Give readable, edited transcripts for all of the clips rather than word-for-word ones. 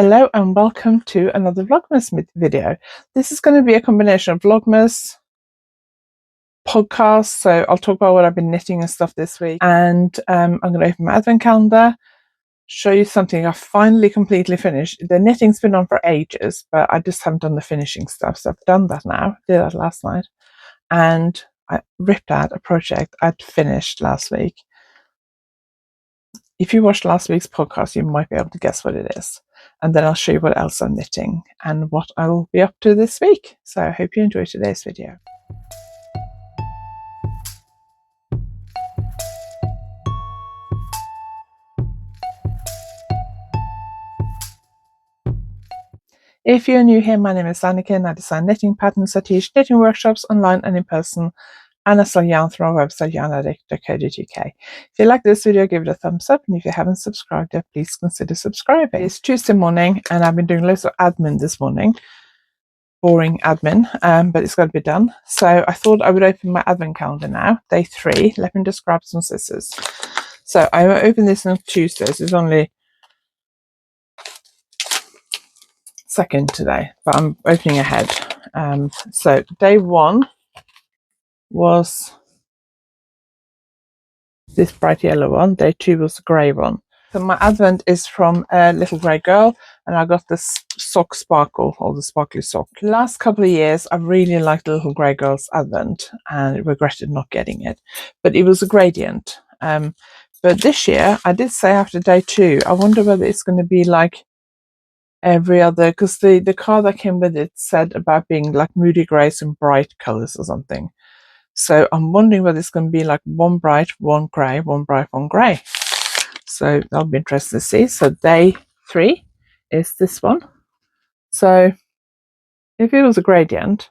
Hello and welcome to another Vlogmas video. This is going to be a combination of Vlogmas, podcast, so I'll talk about what I've been knitting and stuff this week, and I'm going to open my advent calendar, show you something I've finally completely finished. The knitting's been on for ages, but I just haven't done the finishing stuff, so I've done that now. I did that last night, and I ripped out a project I'd finished last week. If you watched last week's podcast, you might be able to guess what it is. And then I'll show you what else I'm knitting and what I will be up to this week. So I hope you enjoy today's video. If you're new here, my name is Anniken. I design knitting patterns. I teach knitting workshops online and in person. And I sell yarn through our website, YarnAddict.co.uk. If you like this video, give it a thumbs up. And if you haven't subscribed yet, please consider subscribing. It's Tuesday morning and I've been doing loads of admin this morning. Boring admin, but it's got to be done. So I thought I would open my advent calendar now, day 3. Let me just grab some scissors. So I will open this on Tuesdays. It's only 2nd today, but I'm opening ahead. So day 1 was this bright yellow one. Day 2 was the grey one. So my advent is from a little grey girl, and I got this sock sparkle, or the sparkly sock. The last couple of years I really liked the little grey girl's advent and regretted not getting it, but it was a gradient. But this year I did say after day 2, I wonder whether it's going to be like every other, because the card that came with it said about being like moody greys and bright colours or something. So I'm wondering whether it's going to be like one bright, one grey, one bright, one grey. So that'll be interesting to see. So day 3 is this one. So if it was a gradient,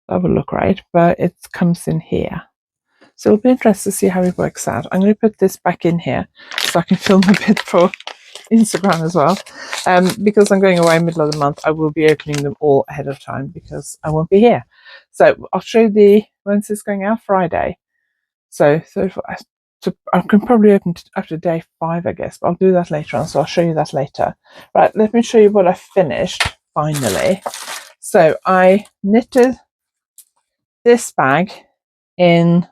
that would look right, but it comes in here. So it'll be interesting to see how it works out. I'm going to put this back in here so I can film a bit for Instagram as well. Because I'm going away middle of the month, I will be opening them all ahead of time because I won't be here. So I'll show you when's this going out? Friday. So I can probably open after day 5, I guess, but I'll do that later on, so I'll show you that later. Right, let me show you what I finished finally. So I knitted this bag in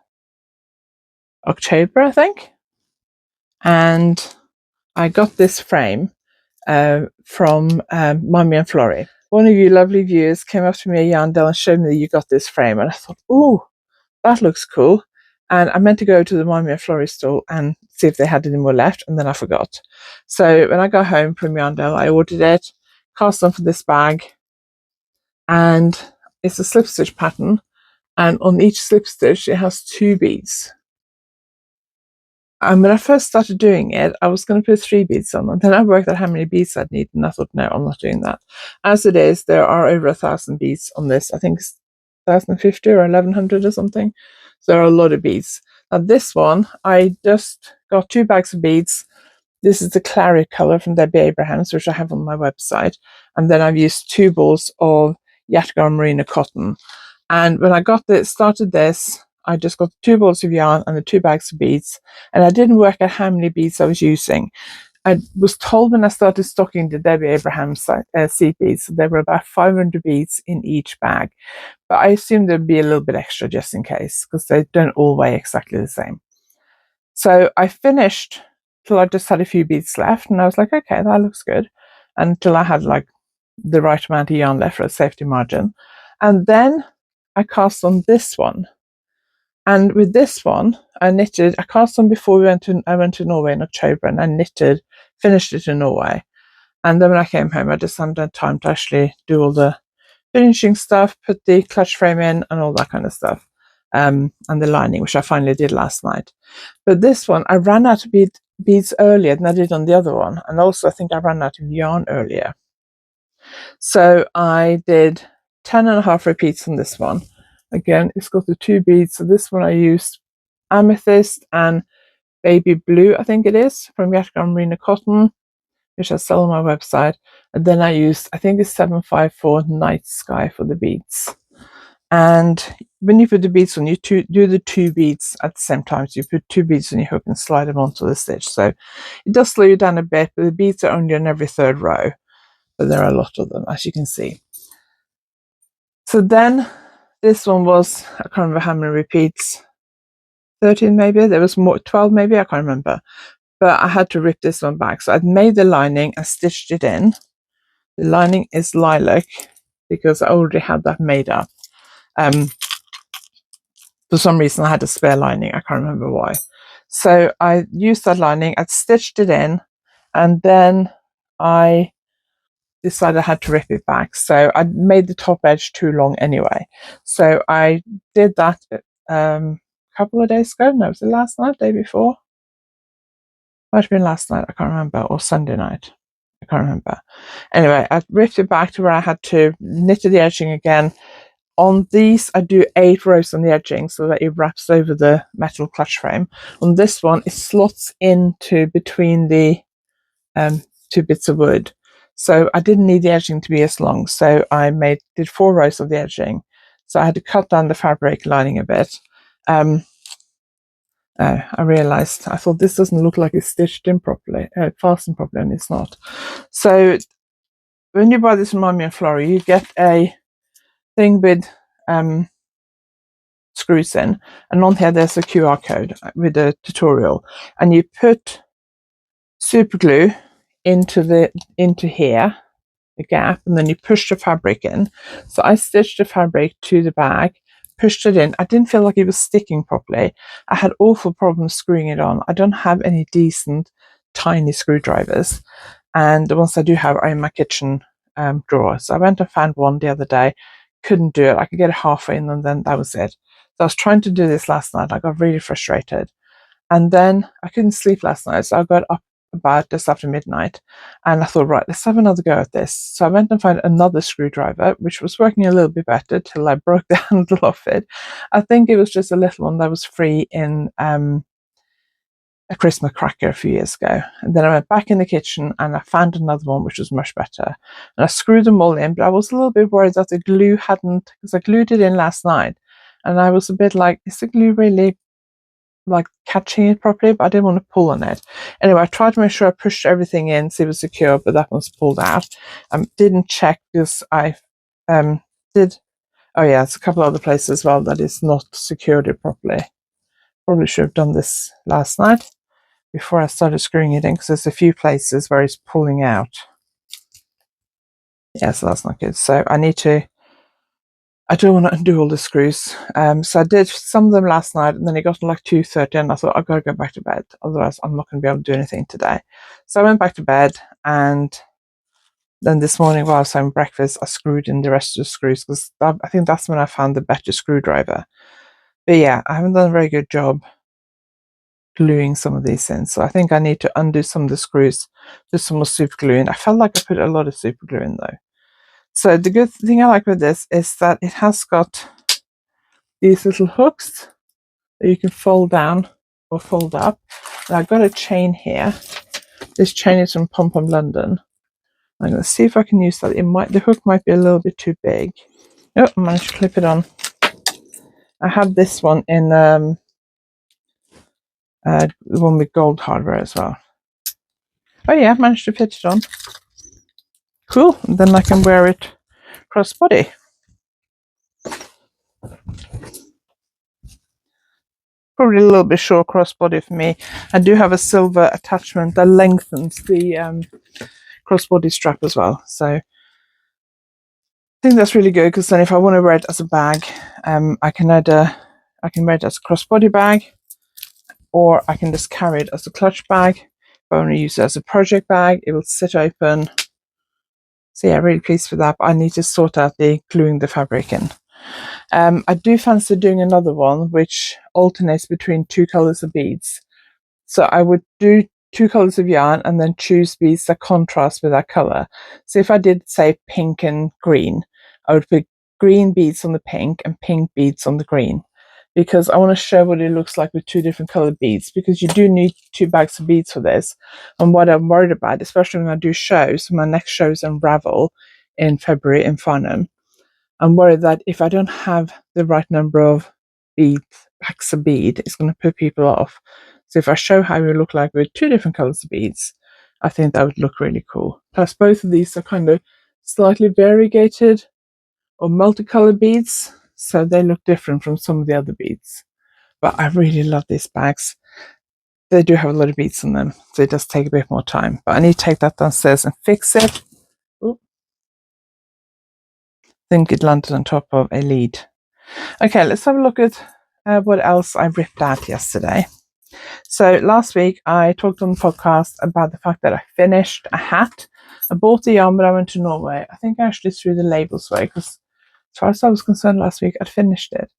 October, I think, and I got this frame from Mummy and Florrie. One of you lovely viewers came up to me at YarnAddict and showed me that you got this frame, and I thought, ooh, that looks cool. And I meant to go to the Mummy and Florrie store and see if they had any more left, and then I forgot. So when I got home from YarnAddict, I ordered it, cast on for this bag, and it's a slip stitch pattern, and on each slip stitch it has 2 beads. And when I first started doing it, I was going to put 3 beads on, and then I worked out how many beads I'd need, and I thought, no, I'm not doing that. As it is, there are over 1,000 beads on this. I think it's 1,050 or 1,100 or something. So there are a lot of beads. Now this one, I just got 2 bags of beads. This is the claret colour from Debbie Abrahams, which I have on my website. And then I've used 2 balls of Yatgar Merino cotton. And when I started this, I just got 2 balls of yarn and the 2 bags of beads. And I didn't work out how many beads I was using. I was told when I started stocking the Debbie Abrahams seed beads, there were about 500 beads in each bag. But I assumed there'd be a little bit extra just in case, because they don't all weigh exactly the same. So I finished till I just had a few beads left, and I was like, okay, that looks good. Until I had like the right amount of yarn left for a safety margin. And then I cast on this one. And with this one, I cast on before I went to Norway in October, and I finished it in Norway. And then when I came home, I just hadn't had time to actually do all the finishing stuff, put the clutch frame in and all that kind of stuff. And the lining, which I finally did last night. But this one, I ran out of beads earlier than I did on the other one. And also I think I ran out of yarn earlier. So I did 10.5 repeats on this one. Again, it's got the 2 beads. So this one I used amethyst and baby blue, I think it is, from Yatgar Merino cotton, which I sell on my website. And then I used, I think it's 754 Night Sky for the beads. And when you put the beads on, you do the 2 beads at the same time. So you put 2 beads on your hook and slide them onto the stitch. So it does slow you down a bit, but the beads are only on every 3rd row. but there are a lot of them, as you can see. So then this one was, I can't remember how many repeats, 13 maybe, there was more, 12 maybe, I can't remember. But I had to rip this one back. So I'd made the lining and stitched it in. The lining is lilac because I already had that made up. For some reason I had a spare lining, I can't remember why. So I used that lining, I'd stitched it in, and then I decided I had to rip it back. So I made the top edge too long anyway. So I did that a couple of days ago. No, was it last night, day before? Might have been last night, I can't remember, or Sunday night. I can't remember. Anyway, I ripped it back to where I had to knit the edging again. On these, I do 8 rows on the edging so that it wraps over the metal clutch frame. On this one, it slots into between the 2 bits of wood. So I didn't need the edging to be as long. So I did 4 rows of the edging. So I had to cut down the fabric lining a bit. I realized, I thought this doesn't look like it's stitched in properly, fastened properly, and it's not. So when you buy this from Mommy and Florrie, you get a thing with screws in, and on here there's a QR code with a tutorial, and you put super glue into here, the gap, and then you push the fabric in. So I stitched the fabric to the bag, pushed it in. I didn't feel like it was sticking properly. I had awful problems screwing it on. I don't have any decent tiny screwdrivers, and the ones I do have are in my kitchen drawer. So I went and found one the other day, couldn't do it. I could get it halfway in, and then that was it. So I was trying to do this last night. I got really frustrated, and then I couldn't sleep last night, so I got up about just after midnight, and I thought, right, let's have another go at this. So I went and found another screwdriver, which was working a little bit better till I broke the handle off it. I think it was just a little one that was free in a Christmas cracker a few years ago. And then I went back in the kitchen and I found another one which was much better. And I screwed them all in, but I was a little bit worried that the glue hadn't, because I glued it in last night. And I was a bit like, is the glue really like catching it properly? But I didn't want to pull on it. Anyway, I tried to make sure I pushed everything in, see it was secure, but that one's pulled out. Didn't check because I did, oh yeah, it's a couple other places as well that is not secured it properly. Probably should have done this last night before I started screwing it in, because there's a few places where it's pulling out. Yeah, so that's not good. So I don't want to undo all the screws. So I did some of them last night, and then it got to like 2:30, and I thought I've got to go back to bed, otherwise I'm not going to be able to do anything today. So I went back to bed, and then this morning while I was having breakfast, I screwed in the rest of the screws, because I think that's when I found the better screwdriver. But yeah, I haven't done a very good job gluing some of these in, so I think I need to undo some of the screws, put some more super glue in. I felt like I put a lot of super glue in though. So the good thing I like with this is that it has got these little hooks that you can fold down or fold up. And I've got a chain here. This chain is from Pom Pom London. I'm going to see if I can use that. The hook might be a little bit too big. Oh, I managed to clip it on. I have this one in the one with gold hardware as well. Oh yeah, I've managed to fit it on. Cool. And then I can wear it crossbody. Probably a little bit short crossbody for me. I do have a silver attachment that lengthens the crossbody strap as well. So I think that's really good, because then if I want to wear it as a bag, I can wear it as a crossbody bag, or I can just carry it as a clutch bag. If I want to use it as a project bag, it will sit open. So yeah, really pleased with that. But I need to sort out the gluing the fabric in. I do fancy doing another one which alternates between 2 colors of beads. So I would do 2 colors of yarn and then choose beads that contrast with that color. So if I did, say, pink and green, I would put green beads on the pink and pink beads on the green, because I want to show what it looks like with 2 different colored beads, because you do need 2 bags of beads for this. And what I'm worried about, especially when I do shows, my next show is Unravel in February in Farnham, I'm worried that if I don't have the right number of packs of bead, it's going to put people off. So if I show how we look like with 2 different colors of beads, I think that would look really cool. Plus both of these are kind of slightly variegated or multicolored beads, so they look different from some of the other beads. But I really love these bags. They do have a lot of beads on them, so it does take a bit more time. But I need to take that downstairs and fix it. Ooh. I think it landed on top of a lead. Okay, let's have a look at what else I ripped out yesterday. So last week I talked on the podcast about the fact that I finished a hat. I bought the yarn when I went to Norway. I think I actually threw the labels away because as far as I was concerned last week I'd finished it.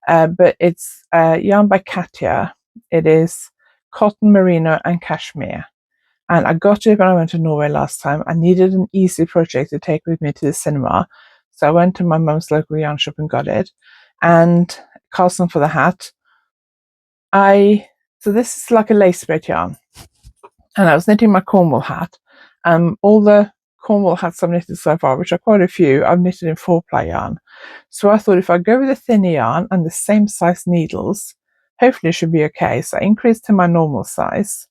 But it's yarn by Katja. It is cotton, merino and cashmere. And I got it when I went to Norway last time. I needed an easy project to take with me to the cinema. So I went to my mum's local yarn shop and got it. And cast on for the hat. So this is like a lace spread yarn. And I was knitting my Cornwall hat. All the Cornwall hats I've knitted so far, which are quite a few, I've knitted in 4-ply yarn. So I thought if I go with a thinner yarn and the same size needles, hopefully it should be okay. So I increased to my normal size.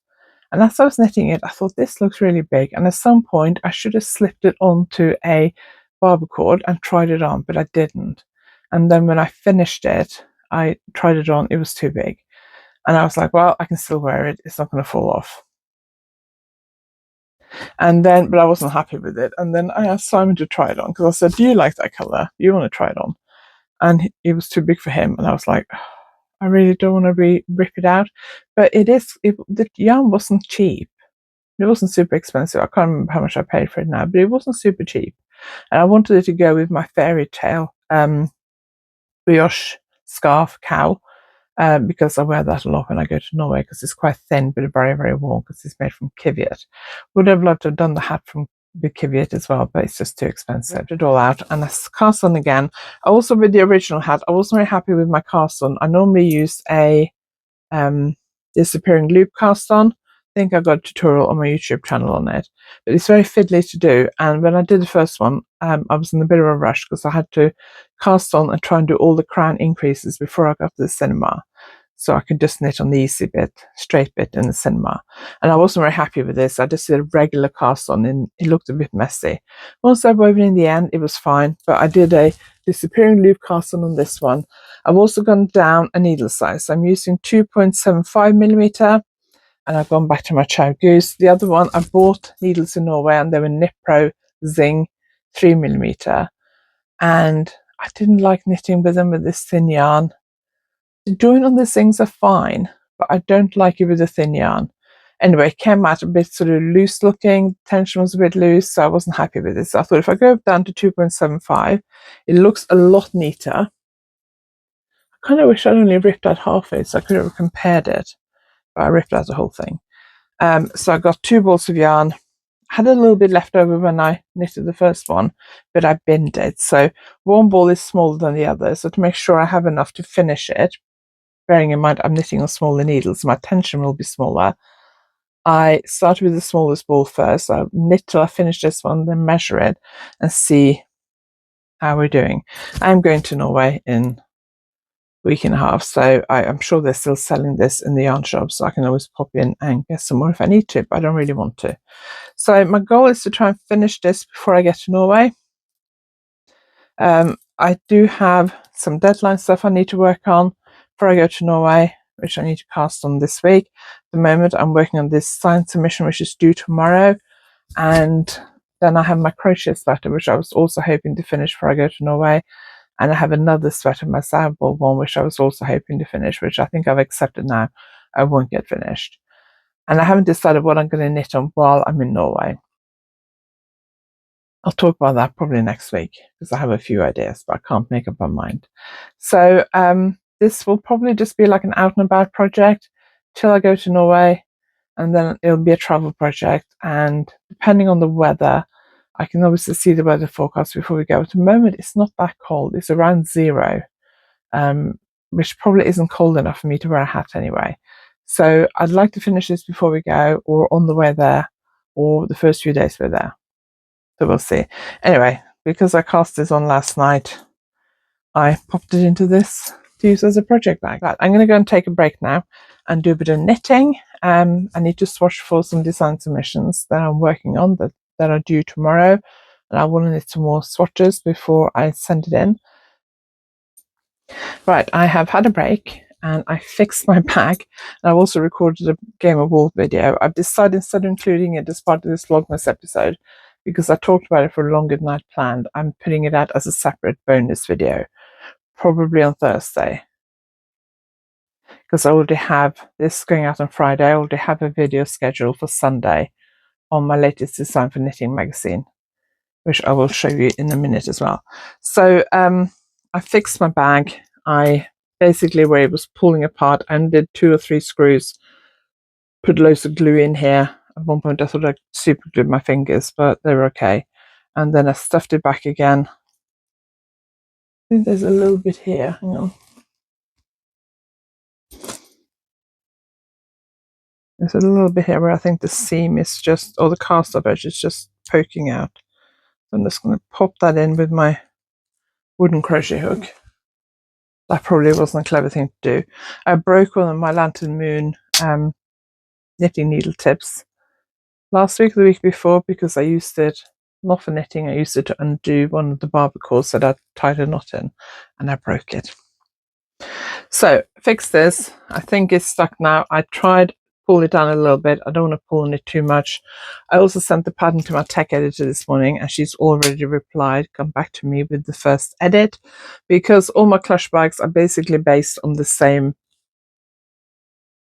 And as I was knitting it, I thought this looks really big. And at some point, I should have slipped it onto a barber cord and tried it on, but I didn't. And then when I finished it, I tried it on. It was too big. And I was like, well, I can still wear it. It's not going to fall off. And then, but I wasn't happy with it. And then I asked Simon to try it on because I said, do you like that color? Do you want to try it on? And it was too big for him. And I was like, I really don't want to rip it out. But the yarn wasn't cheap. It wasn't super expensive. I can't remember how much I paid for it now, but it wasn't super cheap. And I wanted it to go with my fairy tale brioche scarf cowl. Because I wear that a lot when I go to Norway because it's quite thin but very, very warm because it's made from Kiviet. Would have loved to have done the hat from the Kiviet as well, but it's just too expensive. I ripped it all out and I cast on again. Also with the original hat, I wasn't very happy with my cast on. I normally use a disappearing loop cast on. I think I got a tutorial on my YouTube channel on it, but it's very fiddly to do. And when I did the first one, I was in a bit of a rush because I had to cast on and try and do all the crown increases before I got to the cinema. So I could just knit on the easy bit, straight bit in the cinema. And I wasn't very happy with this. I just did a regular cast on and it looked a bit messy. Once I woven in the end, it was fine. But I did a disappearing loop cast on this one. I've also gone down a needle size. I'm using 2.75 millimeter. And I've gone back to my Chow Goose. The other one, I bought needles in Norway and they were Knit Pro Zing 3 millimeter. And I didn't like knitting with them with this thin yarn. The join on these things are fine, but I don't like it with a thin yarn. Anyway, it came out a bit sort of loose looking. Tension was a bit loose, so I wasn't happy with it. So I thought if I go down to 2.75, it looks a lot neater. I kind of wish I'd only ripped out half it, so I could have compared it. But I ripped out the whole thing. So I got 2 balls of yarn. Had a little bit left over when I knitted the first one, but I binned it. So one ball is smaller than the other. So to make sure I have enough to finish it, bearing in mind I'm knitting on smaller needles, my tension will be smaller. I started with the smallest ball first. I'll knit till I finish this one, then measure it and see how we're doing. I'm going to Norway in week and a half, so I'm sure they're still selling this in the yarn shop, so I can always pop in and get some more if I need to, but I don't really want to. So my goal is to try and finish this before I get to Norway. I do have some deadline stuff I need to work on before I go to Norway, which I need to cast on this week. At the moment I'm working on this sign submission, which is due tomorrow, and then I have my crochet sweater, which I was also hoping to finish before I go to Norway. And I have another sweater, my sample one, which I was also hoping to finish, which I think I've accepted now I won't get finished. And I haven't decided what I'm going to knit on while I'm in Norway. I'll talk about that probably next week because I have a few ideas, but I can't make up my mind. So this will probably just be like an out and about project till I go to Norway, and then it'll be a travel project. And depending on the weather, I can obviously see the weather forecast before we go. At the moment, it's not that cold. It's around 0, which probably isn't cold enough for me to wear a hat anyway. So I'd like to finish this before we go, or on the way there, or the first few days we're there. So we'll see. Anyway, because I cast this on last night, I popped it into this to use as a project bag. Right, I'm going to go and take a break now and do a bit of knitting, I need to swatch for some design submissions that I'm working on that are due tomorrow, and I want to knit some more swatches before I send it in. Right, I have had a break and I fixed my bag, and I've also recorded a Game of Wool video. I've decided, instead of including it as part of this Vlogmas episode, because I talked about it for longer than I'd planned, I'm putting it out as a separate bonus video, probably on Thursday. Because I already have this going out on Friday. I already have a video scheduled for Sunday on my latest design for Knitting magazine, which I will show you in a minute as well. So I fixed my bag. I basically, where it was pulling apart, and did 2 or 3 screws, put loads of glue in here. At one point I thought I super glued my fingers, but they were okay. And then I stuffed it back again. I think there's a little bit here. Hang on. There's a little bit here where I think the seam is just, or the cast of edge is just poking out. So I'm just going to pop that in with my wooden crochet hook. That probably wasn't a clever thing to do. I broke one of my Lantern Moon knitting needle tips last week or the week before, because I used it, not for knitting, I used it to undo one of the barber cords that I tied a knot in, and I broke it. So fix this. I think it's stuck now. I tried pull it down a little bit. I don't want to pull on it too much. I also sent the pattern to my tech editor this morning, and she's already replied, come back to me with the first edit, because all my clutch bags are basically based on the same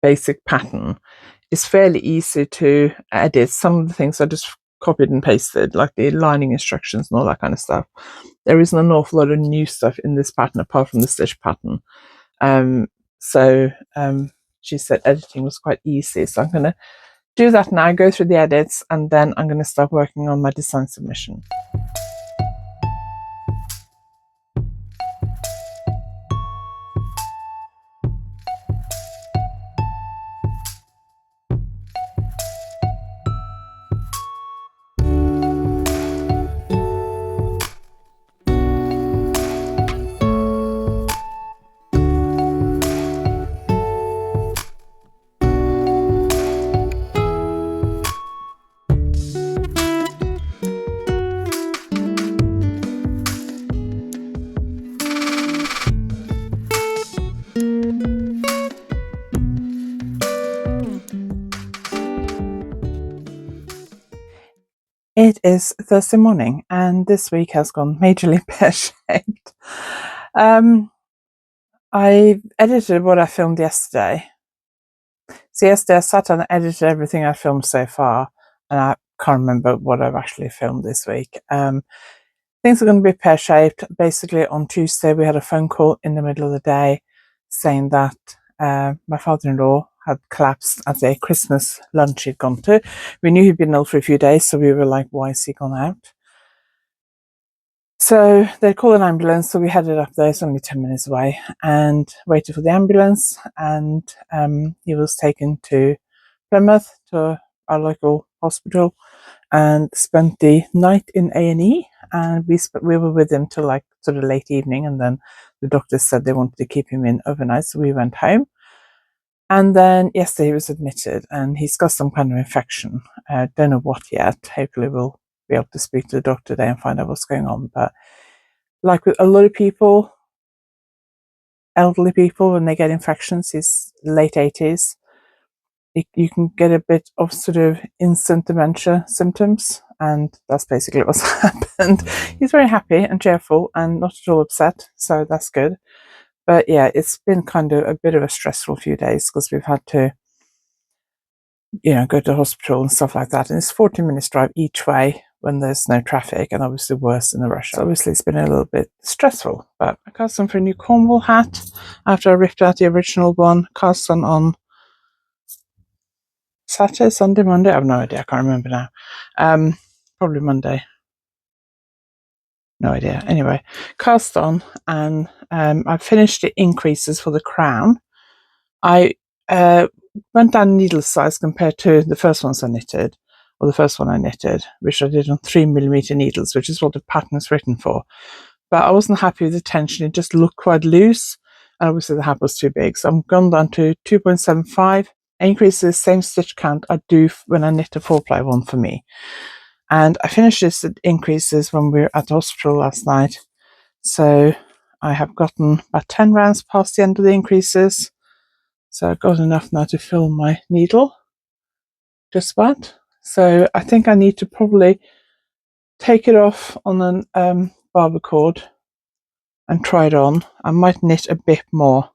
basic pattern. It's fairly easy to edit. Some of the things I just copied and pasted, like the lining instructions and all that kind of stuff. There isn't an awful lot of new stuff in this pattern apart from the stitch pattern. She said editing was quite easy, so I'm going to do that now, go through the edits, and then I'm going to start working on my design submission. It is Thursday morning, and this week has gone majorly pear-shaped. I edited what I filmed yesterday. So yesterday I sat and edited everything I filmed so far, and I can't remember what I've actually filmed this week. Things are going to be pear-shaped. Basically, on Tuesday we had a phone call in the middle of the day saying that my father-in-law had collapsed at a Christmas lunch he'd gone to. We knew he'd been ill for a few days, so we were like, why has he gone out? So they called an ambulance, so we headed up there. It's only 10 minutes away, and waited for the ambulance, and he was taken to Plymouth, to our local hospital, and spent the night in A&E, and we were with him till like sort of late evening, and then the doctors said they wanted to keep him in overnight, so we went home. And then yesterday he was admitted, and he's got some kind of infection. Don't know what yet. Hopefully we'll be able to speak to the doctor today and find out what's going on. But like with a lot of people, elderly people, when they get infections, he's late 80s, you can get a bit of sort of instant dementia symptoms, and that's basically what's happened. He's very happy and cheerful and not at all upset, so that's good. But yeah, it's been kind of a bit of a stressful few days, because we've had to, go to the hospital and stuff like that, and it's 40 minutes drive each way when there's no traffic, and obviously worse in the rush hour. So obviously it's been a little bit stressful, but I cast on for a new Cornwall hat after I ripped out the original one. Cast on Saturday, Sunday, Monday, I have no idea, I can't remember now. Probably Monday, no idea. Anyway, cast on, and I finished the increases for the crown. I went down needle size compared to the first ones I knitted, or the first one I knitted, which I did on 3mm needles, which is what the pattern is written for. But I wasn't happy with the tension. It just looked quite loose, and obviously the hat was too big, so I'm gone down to 2.75 increase the same stitch count I do when I knit a 4-ply one for me. And I finished this at increases when we were at the hospital last night. So I have gotten about 10 rounds past the end of the increases. So I've got enough now to fill my needle, just about. So I think I need to probably take it off on an barber cord and try it on. I might knit a bit more,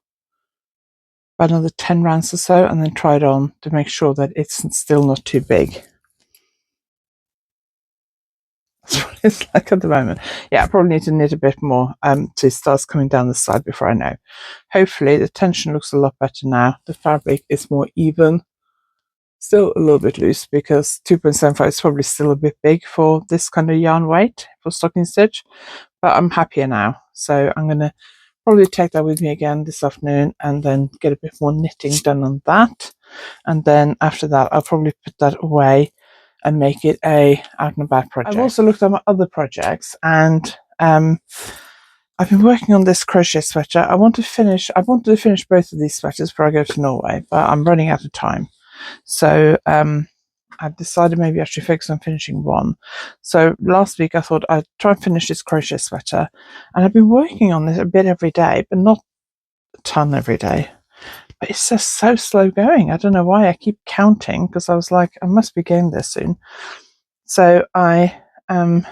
about another 10 rounds or so, and then try it on to make sure that it's still not too big. That's what it's like at the moment. Yeah, I probably need to knit a bit more so it starts coming down the side before I know. Hopefully the tension looks a lot better now. The fabric is more even. Still a little bit loose because 2.75 is probably still a bit big for this kind of yarn weight for stocking stitch, but I'm happier now. So I'm going to probably take that with me again this afternoon and then get a bit more knitting done on that. And then after that, I'll probably put that away and make it a out and about project. I've also looked at my other projects, and I've been working on this crochet sweater. I wanted to finish both of these sweaters before I go to Norway, but I'm running out of time. So I've decided maybe I should focus on finishing one. So last week I thought I'd try and finish this crochet sweater, and I've been working on this a bit every day, but not a ton every day. But it's just so slow going. I don't know why. I keep counting because I was like, I must be getting there soon. So I below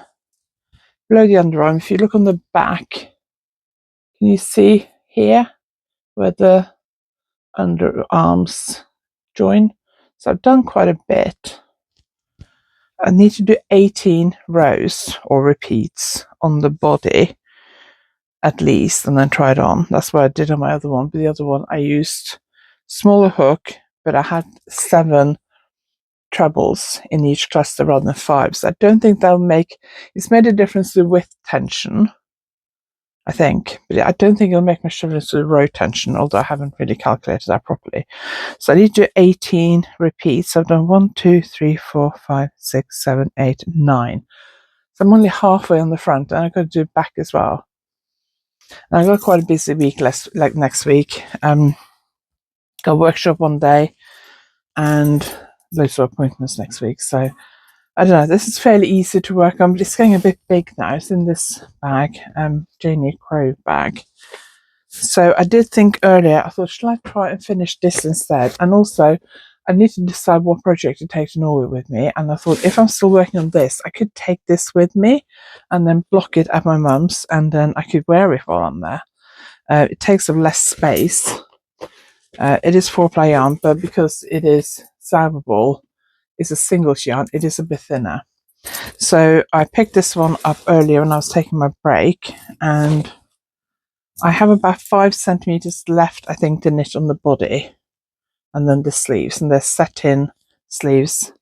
the underarm, if you look on the back, can you see here where the underarms join? So I've done quite a bit. I need to do 18 rows or repeats on the body at least, and then try it on. That's what I did on my other one. But the other one I used smaller hook, but I had 7 trebles in each cluster rather than 5. So I don't think that'll make, it's made a difference to width tension, I think, but I don't think it'll make much difference to the row tension, although I haven't really calculated that properly. So I need to do 18 repeats. So I've done 1, 2, 3, 4, 5, 6, 7, 8, 9. So I'm only halfway on the front, and I've got to do back as well. And I've got quite a busy week like next week. Got a workshop one day and loads of appointments next week. So I don't know, this is fairly easy to work on, but it's getting a bit big now. It's in this bag, Janie Crow bag. So I did think earlier, I thought, should I try and finish this instead? And also, I need to decide what project to take to Norway with me. And I thought, if I'm still working on this, I could take this with me and then block it at my mum's, and then I could wear it while I'm there. It takes up less space. It is 4-ply yarn, but because it is salvable, it's a single yarn, it is a bit thinner. So I picked this one up earlier when I was taking my break, and I have about 5 centimeters left, I think, to knit on the body, and then the sleeves, and they're satin sleeves.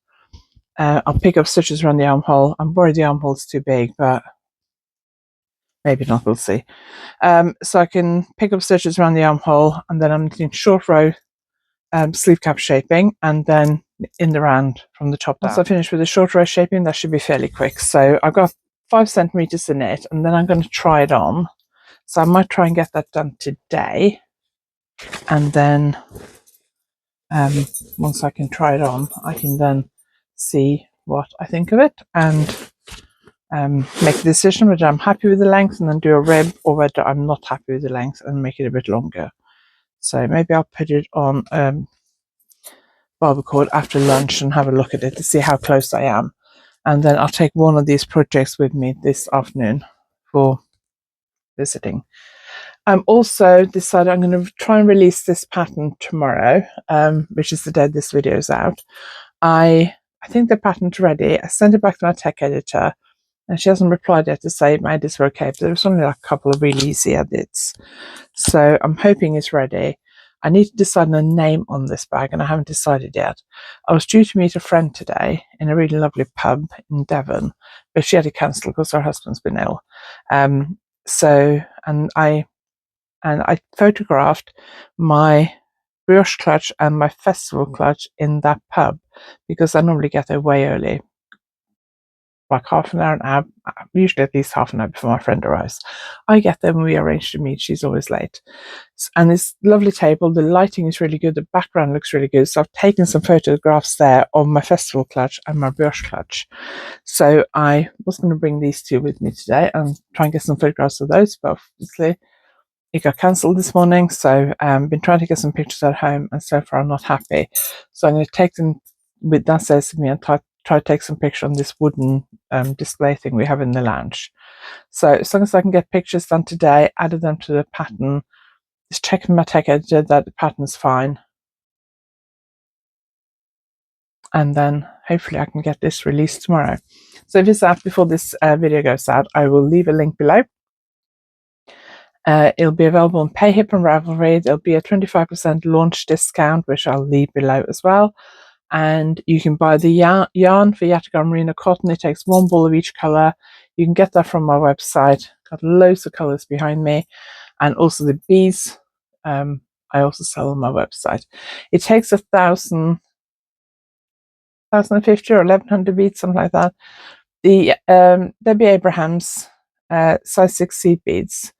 I'll pick up stitches around the armhole. I'm worried the armhole's too big, but maybe not, we'll see. So I can pick up stitches around the armhole, and then I'm knitting short row sleeve cap shaping, and then in the round from the top down. Once I finish with the short row shaping, that should be fairly quick. So I've got 5 centimeters to knit, and then I'm going to try it on. So I might try and get that done today, and then once I can try it on, I can then see what I think of it and make a decision whether I'm happy with the length and then do a rib, or whether I'm not happy with the length and make it a bit longer. So maybe I'll put it on barber cord after lunch and have a look at it to see how close I am, and then I'll take one of these projects with me this afternoon for visiting. I'm also decided I'm going to try and release this pattern tomorrow, which is the day this video is out. I think the pattern's ready. I sent it back to my tech editor, and she hasn't replied yet to say my edits were okay, but there was only like a couple of really easy edits. So I'm hoping it's ready. I need to decide on a name on this bag, and I haven't decided yet. I was due to meet a friend today in a really lovely pub in Devon, but she had to cancel because her husband's been ill. And I photographed my brioche clutch and my festival clutch in that pub because I normally get there way early. like half an hour, an hour, usually at least half an hour before my friend arrives. I get there when we arrange to meet. She's always late. And this lovely table, the lighting is really good, the background looks really good. So I've taken some photographs there of my festival clutch and my brush clutch. So I was going to bring these two with me today and try and get some photographs of those, but obviously it got cancelled this morning. So I've been trying to get some pictures at home, and so far I'm not happy. So I'm going to take them with downstairs with me and try to take some pictures on this wooden display thing we have in the lounge. So as long as I can get pictures done today, added them to the pattern, just checking my tech editor that the pattern's fine, and then hopefully I can get this released tomorrow. So if it's out before this video goes out, I will leave a link below. It'll be available on PayHip and Ravelry. There'll be a 25% launch discount, which I'll leave below as well. And you can buy the yarn for Yatagar Merino Cotton. It takes one ball of each colour. You can get that from my website. Got loads of colours behind me. And also the beads, I also sell on my website. It takes 1,050 or 1,100 beads, something like that. The Debbie Abrahams size 6 seed beads.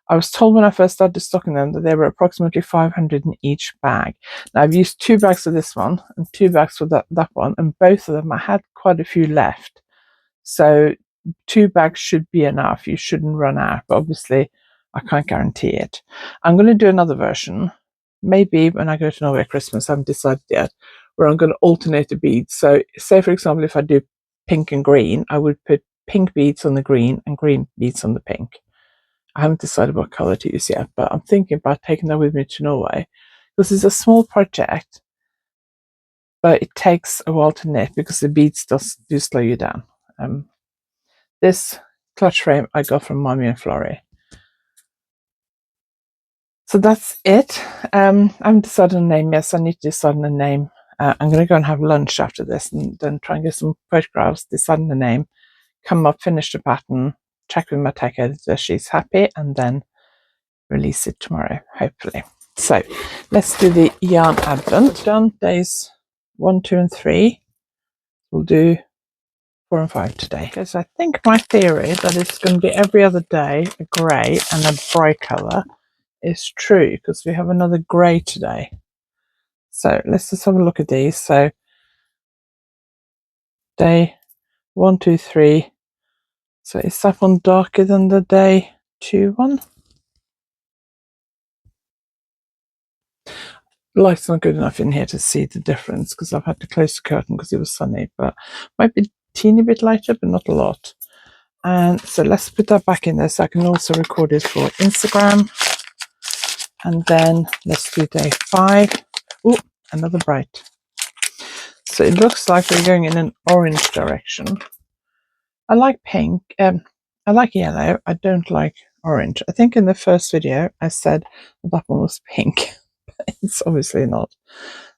I was told when I first started stocking them that there were approximately 500 in each bag. Now I've used 2 bags for this one and 2 bags for that one, and both of them I had quite a few left. So 2 bags should be enough. You shouldn't run out, but obviously I can't guarantee it. I'm going to do another version, maybe when I go to Norway at Christmas. I haven't decided yet, where I'm going to alternate the beads. So say for example, if I do pink and green, I would put pink beads on the green and green beads on the pink. I haven't decided what colour to use yet, but I'm thinking about taking that with me to Norway, because it's a small project, but it takes a while to knit because the beads do slow you down. This clutch frame I got from Mommy and Florrie. So that's it. I haven't decided on a name. Yes, I need to decide on a name. I'm going to go and have lunch after this and then try and get some photographs, decide on the name, come up, finish the pattern, check with my tech editor, she's happy, and then release it tomorrow, hopefully. So let's do the yarn advent. Done days 1, 2 and 3. We'll do 4 and 5 today. Okay, so I think my theory that it's going to be every other day a grey and a bright colour is true, because we have another grey today. So let's just have a look at these. So day 1, 2, 3. So is that one darker than the day 2 one? Light's not good enough in here to see the difference because I've had to close the curtain because it was sunny, but might be a teeny bit lighter, but not a lot. And so let's put that back in there so I can also record it for Instagram. And then let's do day 5. Oh, another bright. So it looks like we're going in an orange direction. I like pink. I like yellow. I don't like orange. I think in the first video I said that one was pink. It's obviously not.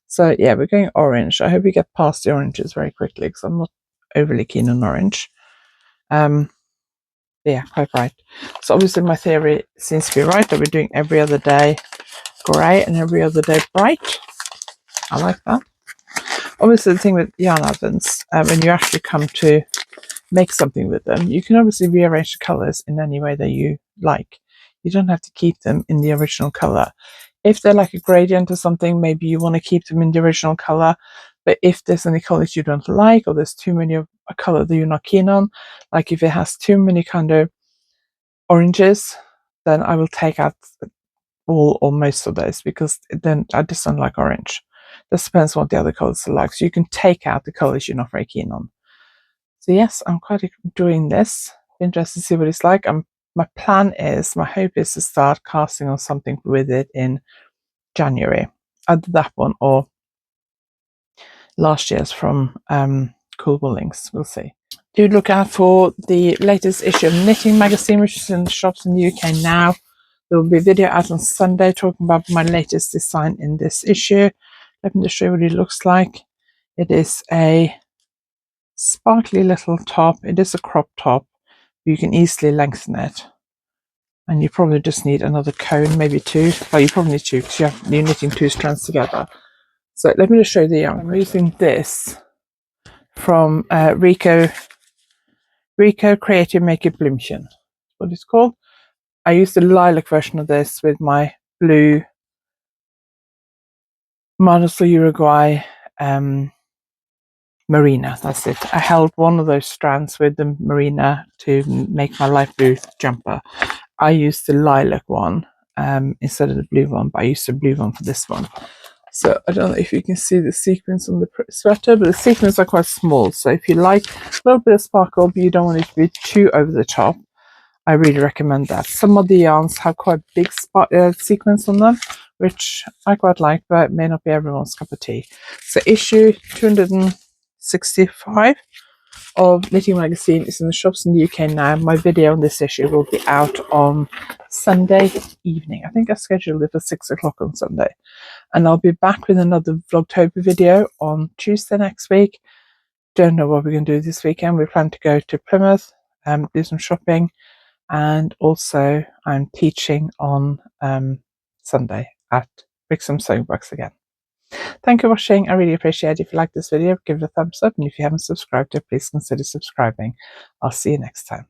So yeah, we're going orange. I hope we get past the oranges very quickly because I'm not overly keen on orange. Yeah, quite right. So obviously my theory seems to be right, that we're doing every other day grey and every other day bright. I like that. Obviously the thing with yarn advents, when you actually come to make something with them, you can obviously rearrange the colours in any way that you like. You don't have to keep them in the original colour. If they're like a gradient or something, maybe you want to keep them in the original colour. But if there's any colours you don't like, or there's too many of a colour that you're not keen on, like if it has too many kind of oranges, then I will take out all or most of those, because then I just don't like orange. This depends on what the other colours are like. So you can take out the colours you're not very keen on. So yes, I'm quite enjoying this. Interested to see what it's like. My plan is, my hope is to start casting on something with it in January. Either that one or last year's from Cool Woolings. We'll see. Do look out for the latest issue of Knitting magazine, which is in the shops in the UK now. There will be a video out on Sunday talking about my latest design in this issue. Let me just show you what it looks like. It is a sparkly little top. It is a crop top. You can easily lengthen it. And you probably just need another cone, maybe 2. Well, you probably need 2 because you're knitting 2 strands together. So let me just show you the yarn. I'm using this from Rico Rico Creative Make It Blümchen. That's what it's called. I used the lilac version of this with my blue Models for Uruguay merino. That's it. I held one of those strands with the merino to make my light blue jumper. I used the lilac one instead of the blue one, but I used the blue one for this one. So I don't know if you can see the sequins on the sweater, but the sequins are quite small. So if you like a little bit of sparkle, but you don't want it to be too over the top, I really recommend that. Some of the yarns have quite big sequins on them, which I quite like, but it may not be everyone's cup of tea. So issue 265 of Knitting Magazine is in the shops in the UK now. My video on this issue will be out on Sunday evening. I think I scheduled it for 6 o'clock on Sunday. And I'll be back with another Vlogtober video on Tuesday next week. Don't know what we're going to do this weekend. We plan to go to Plymouth, do some shopping, and also I'm teaching on Sunday at Brixham Sewing Box again. Thank you for watching. I really appreciate it. If you like this video, give it a thumbs up, and if you haven't subscribed, please consider subscribing. I'll see you next time.